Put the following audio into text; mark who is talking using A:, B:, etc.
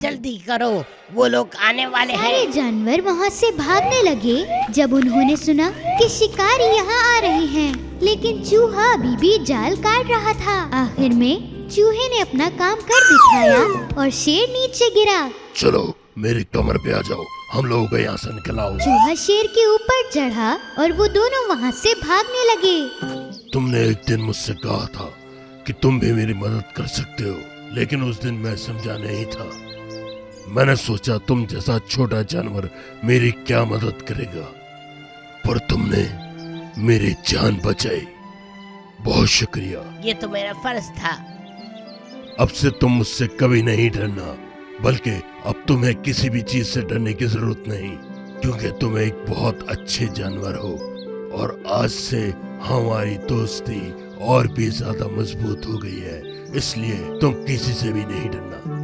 A: जल्दी करो, वो लोग आने वाले
B: सारे
A: हैं।
B: जानवर वहाँ से भागने लगे जब उन्होंने सुना कि शिकारी यहाँ आ रहे हैं, लेकिन चूहा अभी भी जाल काट रहा था। आखिर में चूहे ने अपना काम कर दिखाया और शेर नीचे गिरा।
C: चलो मेरी कमर पे आ जाओ, हम लोगों को यहाँ से निकलाओ।
B: चूहा शेर के ऊपर चढ़ा और वो दोनों वहाँ से भागने लगे।
C: तुमने एक दिन मुझसे कहा था कि तुम भी मेरी मदद कर सकते हो, लेकिन उस दिन मैं समझा नहीं था। मैंने सोचा तुम जैसा छोटा जानवर मेरी क्या मदद करेगा, पर तुमने मेरी जान बचाई। बहुत शुक्रिया।
A: ये तो मेरा फर्ज था।
C: अब से तुम मुझसे कभी नहीं डरना, बल्कि अब तुम्हें किसी भी चीज से डरने की जरूरत नहीं, क्योंकि तुम एक बहुत अच्छे जानवर हो और आज से हमारी दोस्ती और भी ज्यादा मजबूत हो गई है। इसलिए तुम किसी से भी नहीं डरना।